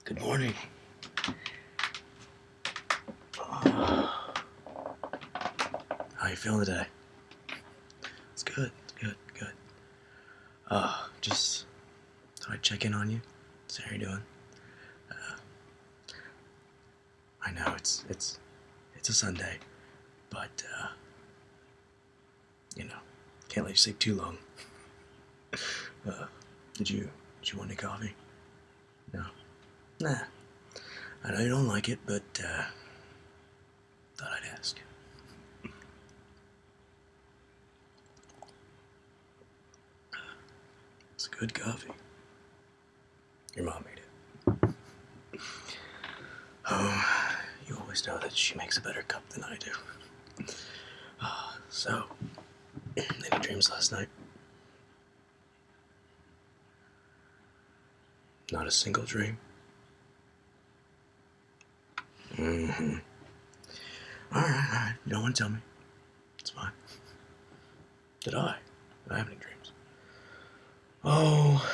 Good morning. How you feeling today? It's good. Good. Just thought I'd check in on you. See how you're doing. I know it's a Sunday, but can't let you sleep too long. Did you want any coffee? No. Nah. I know you don't like it, but thought I'd ask. It's good coffee. Your mom made it. Oh, you always know that she makes a better cup than I do. So, any dreams last night? Not a single dream? Mm-hmm. Alright. You don't want to tell me. It's fine. Did I have any dreams? Oh,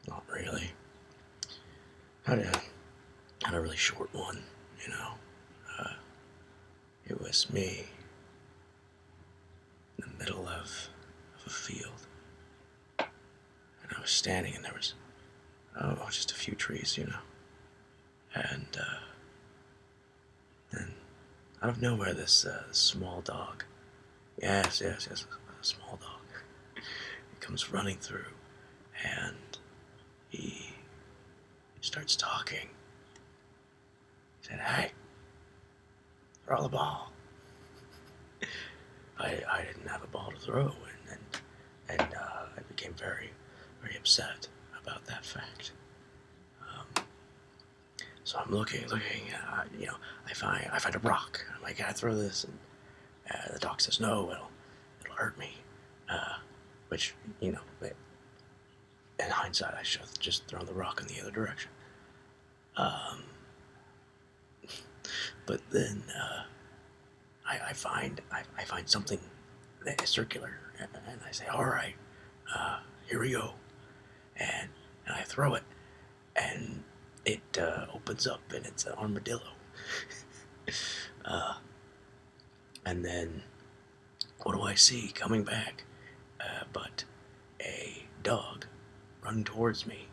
not really. Had a really short one, you know. It was me in the middle of a field. And I was standing and there was, just a few trees, And then out of nowhere, this small dog, yes, a small dog, he comes running through and he starts talking. He said, "Hey, throw the ball." I didn't have a ball to throw, and I became very, very upset about that fact. So I'm looking, I find a rock. I'm like, "Can I throw this?" And the dog says, "No, it'll hurt me." Which, in hindsight, I should have just thrown the rock in the other direction. But then I find something that is circular, and I say, "All right, here we go," and I throw it, and it opens up, and it's an armadillo. And then what do I see coming back? But a dog running towards me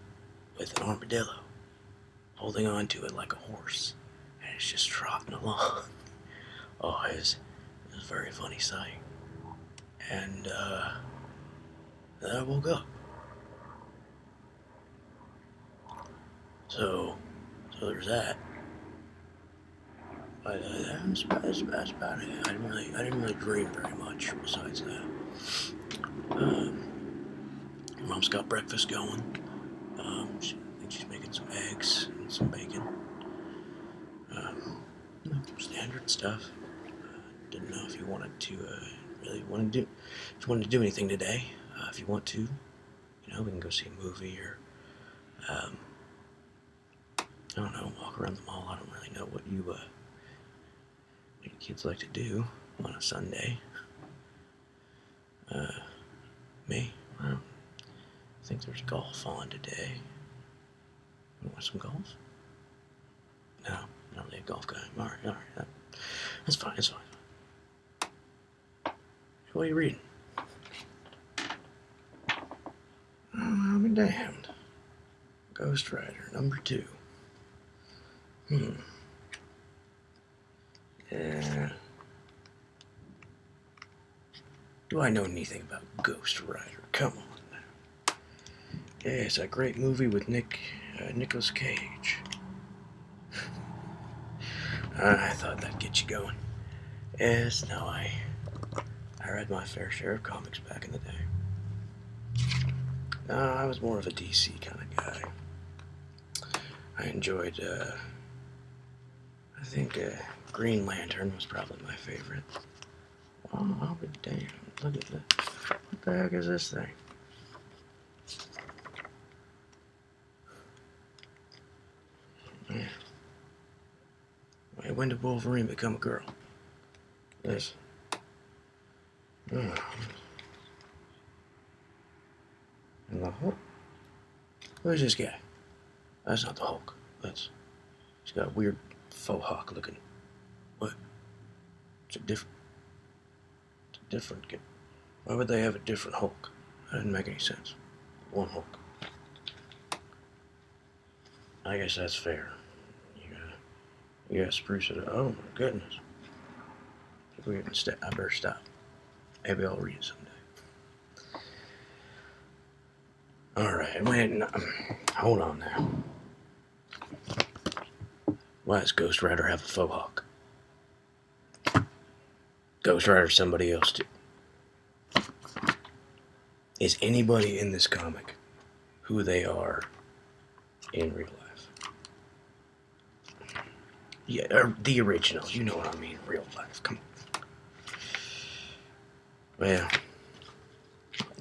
with an armadillo, holding on to it like a horse, and it's just trotting along. Oh, it was a very funny sight. And then I woke up. So there's that. But that's about it. I didn't really dream very much besides that. Mom's got breakfast going. I think she's making some eggs and some bacon. Standard stuff. Didn't know if you wanted to if you wanted to do anything today. If you want to, we can go see a movie or I don't know, walk around the mall. I don't really know what you kids like to do on a Sunday. Me, I don't think there's golf on today. You want some golf? No, not really a golf guy. All right. That's fine. What are you reading? Oh, I'll be damned. Ghost Rider, #2. Yeah. Do I know anything about Ghost Rider? Come on now. Yeah, it's a great movie with Nicolas Cage. I thought that'd get you going. Yes, no, I read my fair share of comics back in the day. No, I was more of a DC kind of guy. I enjoyed, I think Green Lantern was probably my favorite. Oh, I'll be damned. Look at that. What the heck is this thing? Yeah. Wait, when did Wolverine become a girl? This. Oh. And the whole... Who's this guy? That's not the Hulk. He's got a weird faux hawk looking. What? It's a different. Why would they have a different Hulk? That didn't make any sense. One Hulk. I guess that's fair. You gotta spruce it up. Oh my goodness. I better stop. Maybe I'll read it someday. Alright, wait, no, hold on now. Why does Ghost Rider have a faux hawk? Ghost Rider's somebody else too. Is anybody in this comic who they are in real life? Yeah, or the originals, you know what I mean, real life, come on. Well,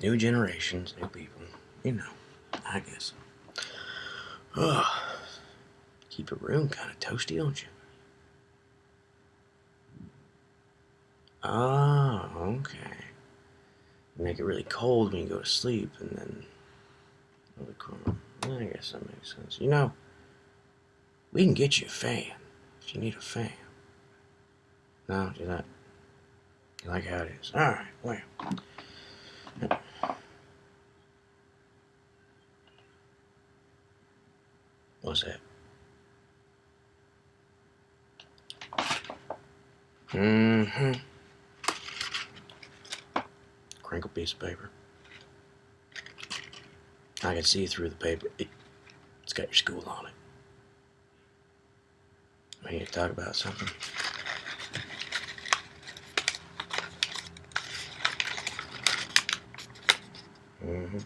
new generations, new people, you know, I guess. Ugh. Keep your room kind of toasty, don't you? Oh, okay. Make it really cold when you go to sleep, and then really cool. I guess that makes sense. You know, we can get you a fan if you need a fan. No, do that. You like how it is. All right. Well. What's that? Mm-hmm. Crinkle piece of paper. I can see through the paper. It's got your school on it. We need to talk about something. Mm-hmm.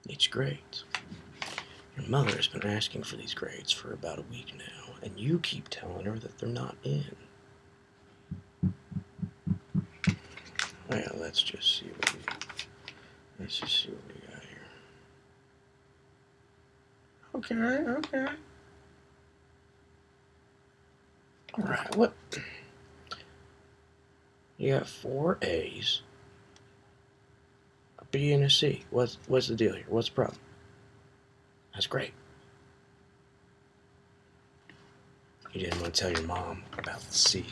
It's grades. Your mother has been asking for these grades for about a week now, and you keep telling her that they're not in. Well, let's just see what we got here. Okay. Alright, what? You got 4 A's, a B and a C. What's the deal here? What's the problem? That's great. You didn't want to tell your mom about the C.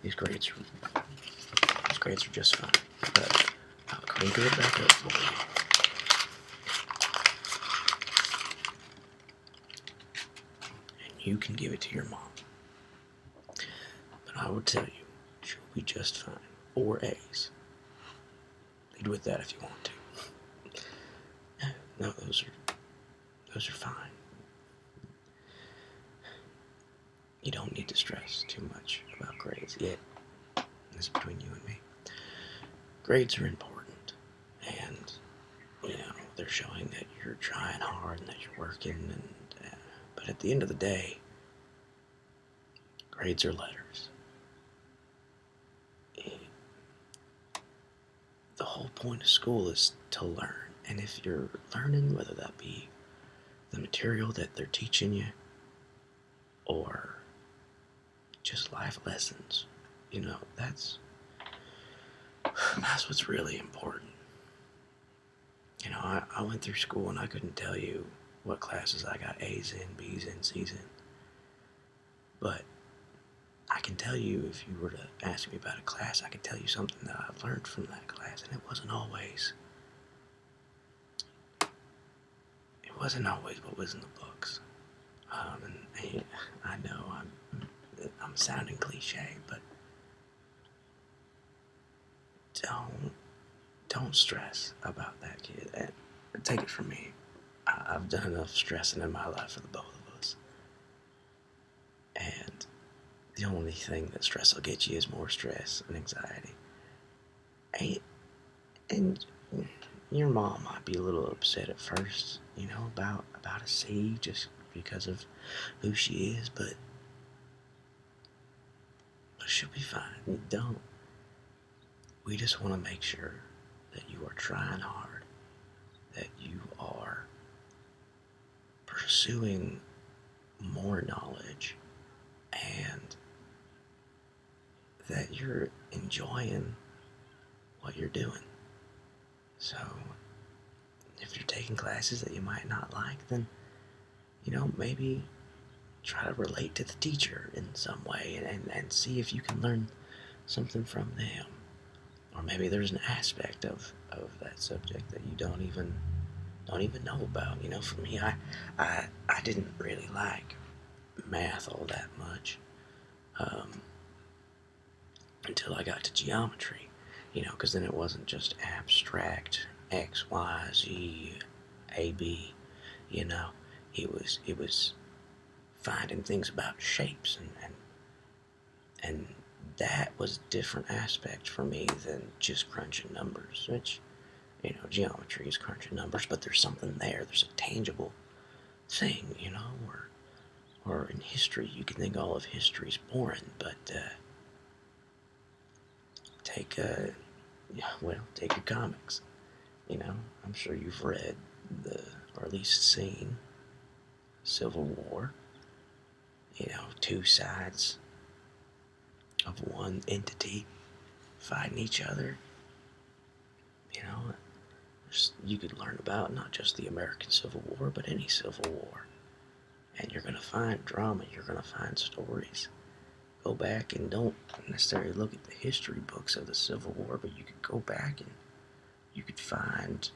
These grades are just fine. But I'll crinkle it back up for you. And you can give it to your mom. But I will tell you, she'll be just fine. 4 A's. Lead with that if you want to. No, those are fine. You don't need to stress too much about grades yet. This is between you and me. Grades are important, and they're showing that you're trying hard and that you're working. But at the end of the day, grades are letters. The whole point of school is to learn, and if you're learning, whether that be the material that they're teaching you or just life lessons, that's what's really important. I went through school and I couldn't tell you what classes I got A's in, B's in, C's in. But I can tell you, if you were to ask me about a class, I could tell you something that I learned from that class, and it wasn't always what was in the books. And I know I'm sounding cliche, but don't stress about that, kid. And take it from me. I've done enough stressing in my life for the both of us. And the only thing that stress will get you is more stress and anxiety. And your mom might be a little upset at first, about a C, just because of who she is, but she'll be fine. We just want to make sure that you are trying hard, that you are pursuing more knowledge and that you're enjoying what you're doing. So if you're taking classes that you might not like, then, maybe try to relate to the teacher in some way and see if you can learn something from them. Or maybe there's an aspect of that subject that you don't even know about. For me, I didn't really like math all that much until I got to geometry, because then it wasn't just abstract X, Y, Z, A, B, it was finding things about shapes and that was a different aspect for me than just crunching numbers, which, geometry is crunching numbers, but there's something there. There's a tangible thing, or in history, you can think all of history's boring, but take your comics. I'm sure you've read or at least seen Civil War. Two sides of one entity fighting each other. You could learn about not just the American Civil War, but any Civil War. And you're going to find drama, you're going to find stories. Go back and don't necessarily look at the history books of the Civil War, but you could go back and you could find,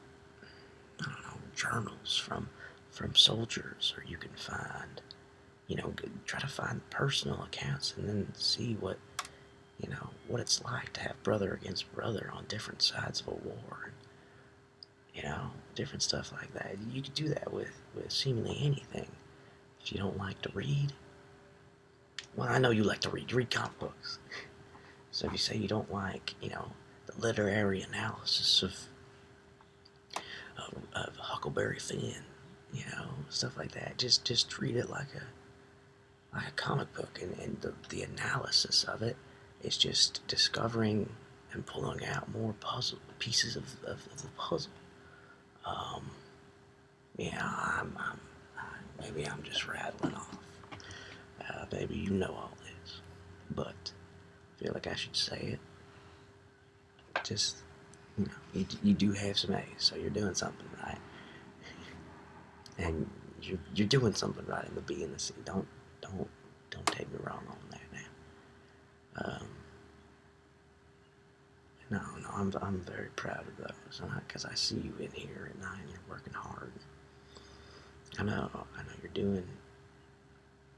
I don't know, journals from soldiers, or you can find, try to find personal accounts and then see what it's like to have brother against brother on different sides of a war. Different stuff like that. You could do that with seemingly anything. If you don't like to read, well, I know you like to read. You read comic books. So if you say you don't like, the literary analysis of Huckleberry Finn, stuff like that, just treat it like a comic book, and the analysis of it is just discovering and pulling out more puzzle pieces of the puzzle. Maybe I'm just rattling off. Maybe you know all this, but I feel like I should say it. Just, you do have some A's, so you're doing something right. And you're doing something right in the B and the C. Don't take me wrong on that now. No, I'm very proud of those, because I see you in here at night and you're working hard. I know you're doing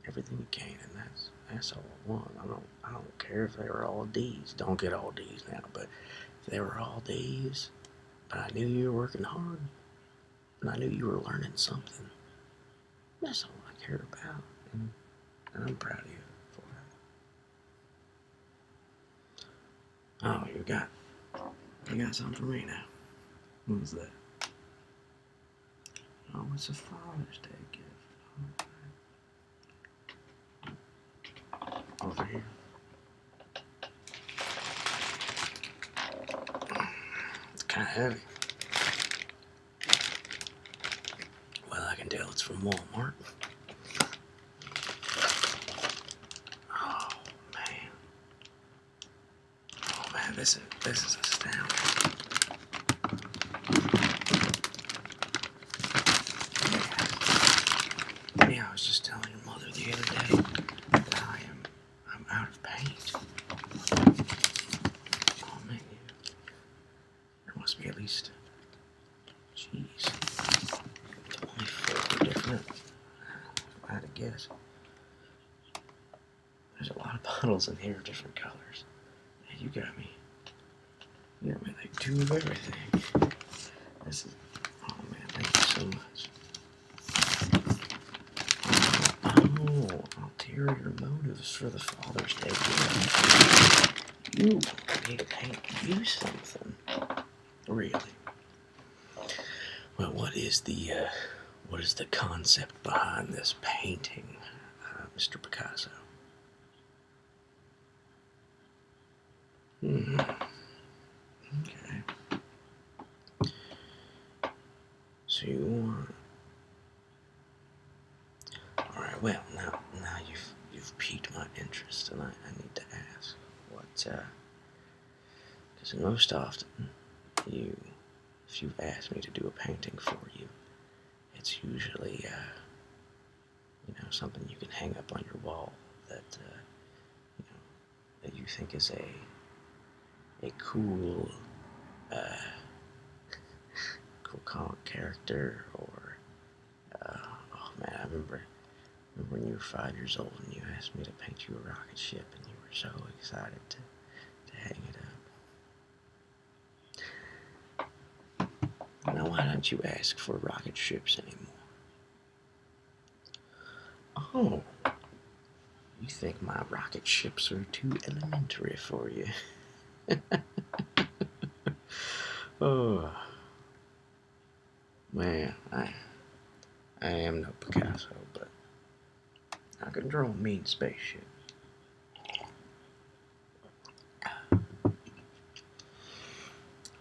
everything you can, and that's all I want. I don't care if they were all D's. Don't get all D's now, but if they were all D's, but I knew you were working hard, and I knew you were learning something. That's all I cared about, and I'm proud of you for that. Oh, you got something for me now. What was that? Oh, it's a Father's Day gift. Over here. It's kind of heavy. Well, I can tell it's from Walmart. Oh man, this is astounding. Yeah, I was just telling your mother the other day that I'm out of paint. Oh man, there must be at least, jeez, 24 different. If I had to guess, there's a lot of bottles in here of different colors. Yeah, you got me like two of everything. This is, oh man, thank you so much. Oh, ulterior motives for the Father's Day gift. You need to paint you something. Really? Well, what is the concept behind this painting, Mr. Picasso? Okay. So you want Well, now you've piqued my interest, and I need to ask what. Because most often, if you've asked me to do a painting for you, it's usually something you can hang up on your wall that that you think is a cool comic character, or oh man, I remember when you were 5 years old and you asked me to paint you a rocket ship, and you were so excited to hang it up. Now, why don't you ask for rocket ships anymore? Oh, you think my rocket ships are too elementary for you? Oh, man, I am no Picasso, but I can draw a mean spaceship.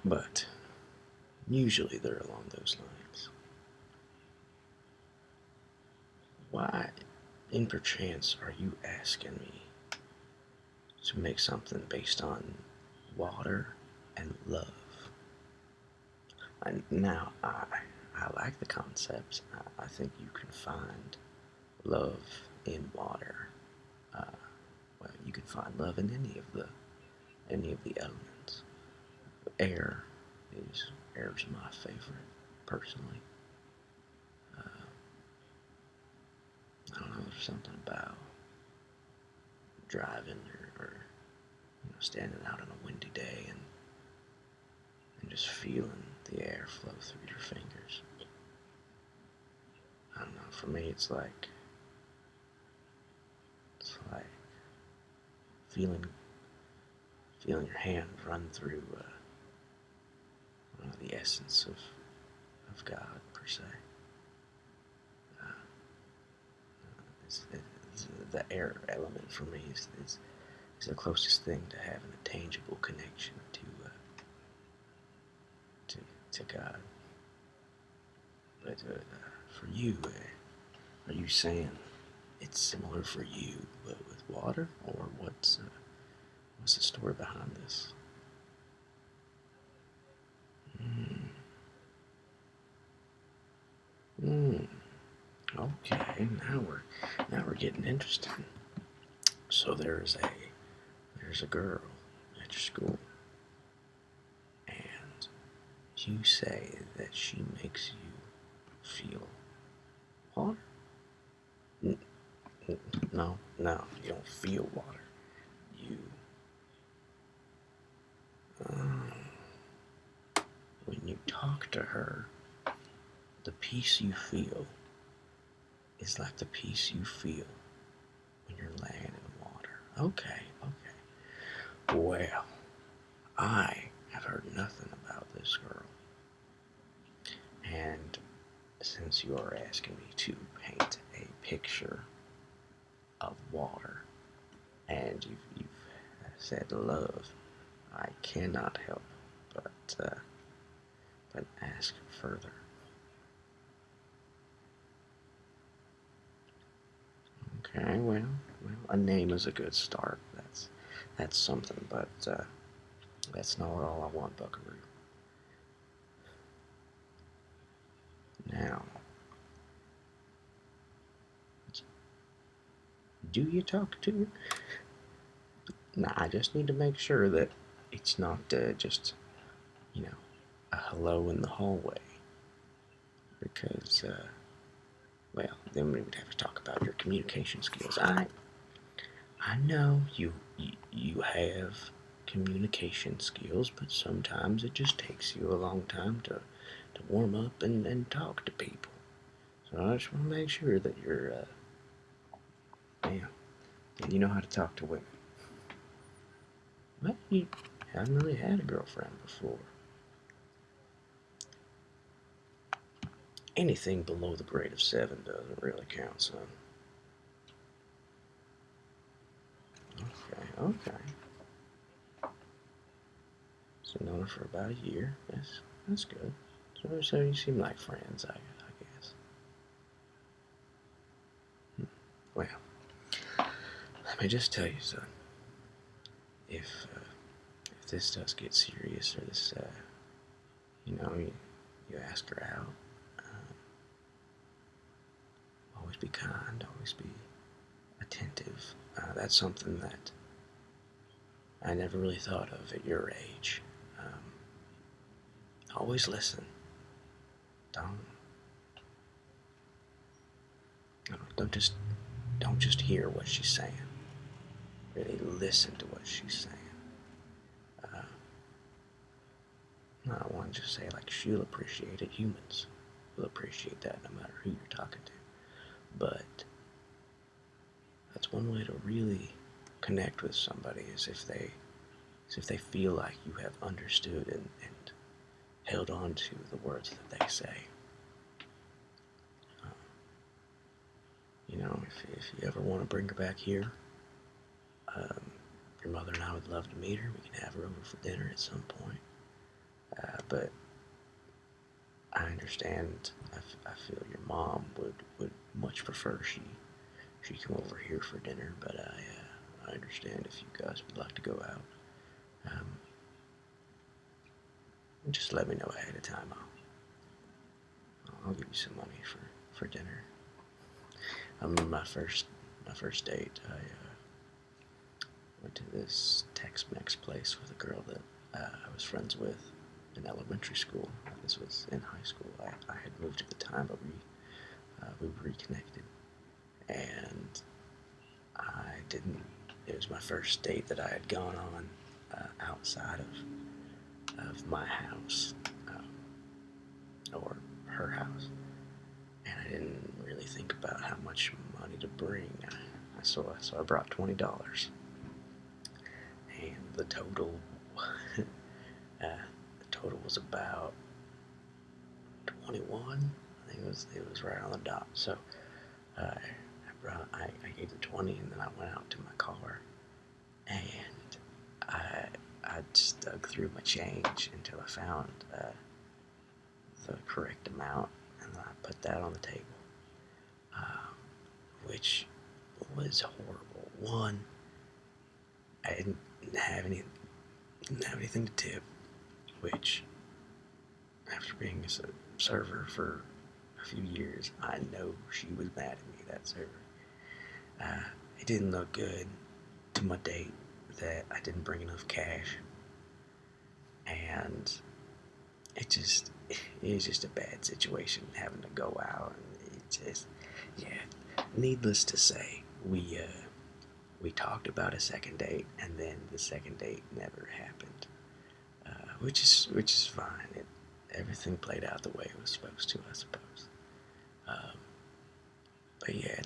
But usually they're along those lines. Why, in perchance, are you asking me to make something based on water and love? Now, I like the concept. I think you can find love in water. Well, you can find love in any of the elements. Air is my favorite, personally. I don't know, there's something about driving or standing out on a windy day and just feeling the air flow through your fingers. I don't know, for me it's like feeling your hand run through the essence of God, per se. The air element for me is the closest thing to having a tangible connection to God. But for you, are you saying it's similar for you, but with water, or what's the story behind this? Okay, now we're getting interesting. So there's a girl at your school, and you say that she makes you feel water? No, you don't feel water. You, when you talk to her, the peace you feel is like the peace you feel when you're laying in water. Okay. Well, I have heard nothing about this girl. And since you are asking me to paint a picture of water, and you've said love, I cannot help but ask further. Okay, well, a name is a good start. That's something, but that's not all I want, Buckaroo. Now, do you talk to her? Now, I just need to make sure that it's not just, a hello in the hallway. Because, well, then we would have to talk about your communication skills. I know you have communication skills, but sometimes it just takes you a long time to warm up and talk to people. So I just want to make sure that you're, you know how to talk to women. Well, you haven't really had a girlfriend before. Anything below the grade of 7 doesn't really count, son. Okay. So known her for about a year. That's good. So you seem like friends, I guess. I just tell you, son, if this does get serious, or this, you ask her out, always be kind, always be attentive. That's something that I never really thought of at your age. Always listen. Don't don't just hear what she's saying. Really listen to what she's saying. I don't want to just say like she'll appreciate it. Humans will appreciate that no matter who you're talking to. But that's one way to really connect with somebody, is if they feel like you have understood and held on to the words that they say. If you ever want to bring her back here, your mother and I would love to meet her. We can have her over for dinner at some point. But I understand. I feel your mom would much prefer she come over here for dinner. But I understand if you guys would like to go out. Just let me know ahead of time. I'll give you some money for dinner. I remember my first date. I went to this Tex-Mex place with a girl that I was friends with in elementary school. This was in high school. I had moved at the time, but we reconnected, and I didn't. It was my first date that I had gone on outside of my house, or her house, and I didn't really think about how much money to bring. So I brought $20, and the total was about 21. I think it was right on the dot. So I gave the 20, and then I went out to my car, and I just dug through my change until I found the correct amount, and then I put that on the table, which was horrible. One, I didn't have anything to tip, which, after being a server for a few years, I know she was mad at me, that server. It didn't look good to my date that I didn't bring enough cash, and it was just a bad situation having to go out, and needless to say, we talked about a second date, and then the second date never happened, which is fine. Everything played out the way it was supposed to, I suppose. But yeah,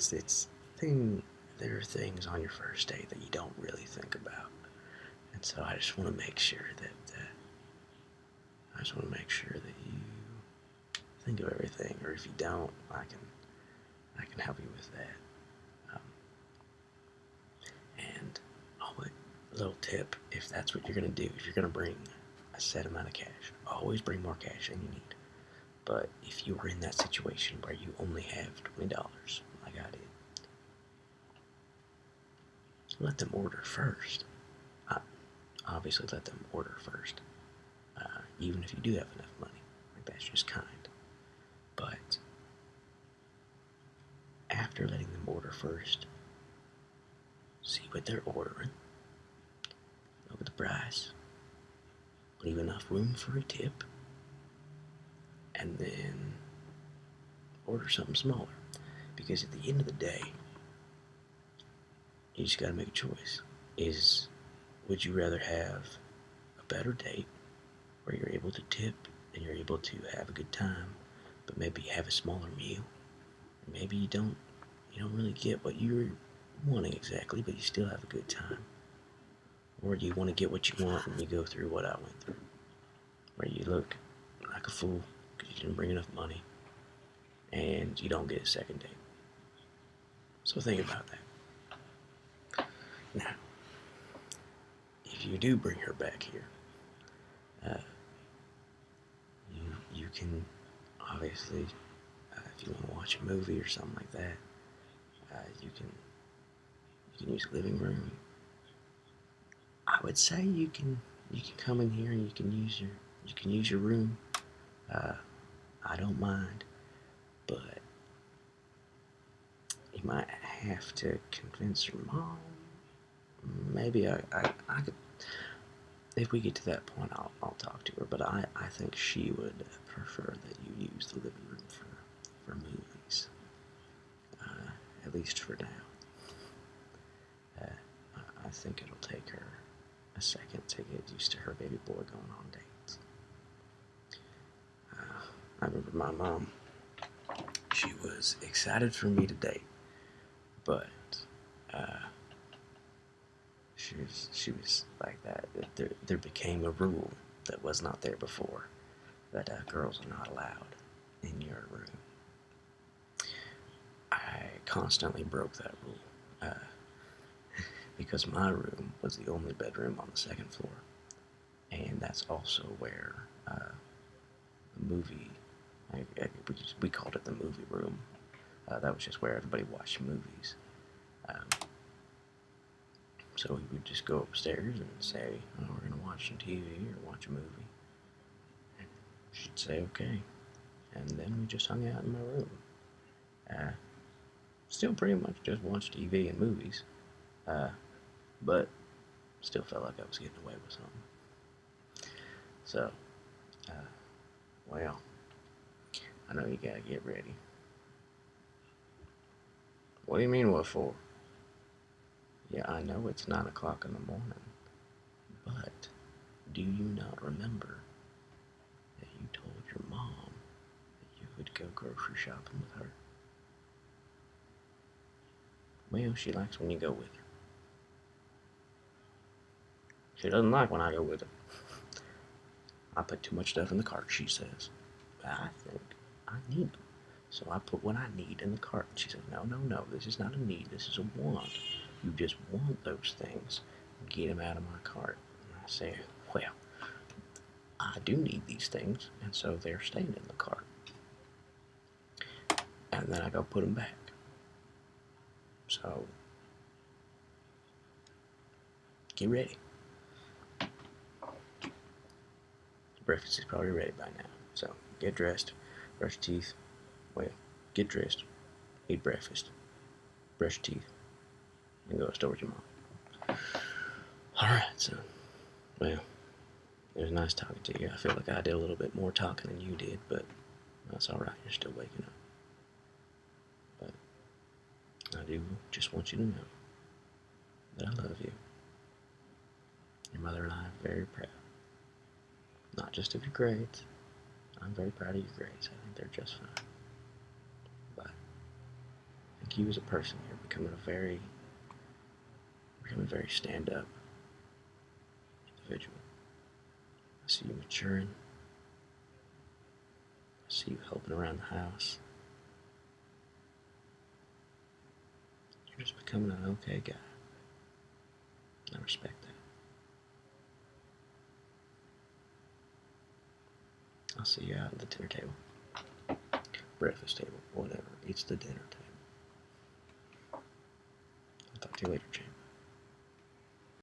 there are things on your first date that you don't really think about, and so I just want to make sure that you think of everything, or if you don't, I can help you with that. And a little tip, if that's what you're gonna do, if you're gonna bring a set amount of cash, always bring more cash than you need. But if you were in that situation where you only have $20, like I did, let them order first. Obviously, let them order first, even if you do have enough money. Like, that's just kind. But after letting them order first, see what they're ordering, look at the price, leave enough room for a tip, and then order something smaller. Because at the end of the day, you just gotta make a choice. Would you rather have a better date where you're able to tip and you're able to have a good time, but maybe have a smaller meal? Maybe you don't really get what you're wanting exactly, but you still have a good time. Or do you want to get what you want and you go through what I went through, where you look like a fool because you didn't bring enough money and you don't get a second date? So think about that. Now, if you do bring her back here, you can obviously, if you want to watch a movie or something like that, you You can use the living room. I would say you can come in here and you can use your room. I don't mind, but you might have to convince your mom. Maybe I could, if we get to that point, I'll talk to her. But I think she would prefer that you use the living room for movies, at least for now. I think it'll take her a second to get used to her baby boy going on dates. I remember my mom, she was excited for me to date, but she was like that. There became a rule that was not there before, that girls are not allowed in your room. I constantly broke that rule because my room was the only bedroom on the second floor, and that's also where the movie, we called it the movie room. That was just where everybody watched movies. So we would just go upstairs and say, oh, we're going to watch some TV or watch a movie. And she'd say, okay. And then we just hung out in my room. Still pretty much just watched TV and movies. But still felt like I was getting away with something. So, well, I know you gotta get ready. What do you mean, what for? Yeah, I know it's 9 o'clock in the morning, but do you not remember that you told your mom that you would go grocery shopping with her? Well, she likes when you go with her. She doesn't like when I go with her. I put too much stuff in the cart, she says. But I think I need them. So I put what I need in the cart. And she says, no, this is not a need, this is a want. You just want those things. Get them out of my cart. And I say, well, I do need these things, and so they're staying in the cart. And then I go put them back. So, get ready. Breakfast is probably ready by now. So, get dressed, brush your teeth. Well, get dressed, eat breakfast, brush your teeth, and go to the store with your mom. Alright, son. Well, it was nice talking to you. I feel like I did a little bit more talking than you did, but that's alright. You're still waking up. But I do just want you to know that I love you. Your mother and I are very proud. Not just of your grades. I'm very proud of your grades. I think they're just fine. But I think you as a person, you're becoming very stand-up individual. I see you maturing. I see you helping around the house. You're just becoming an okay guy. I respect that. I'll see you out at the dinner table. Breakfast table, whatever. It's the dinner table. I'll talk to you later, Jane.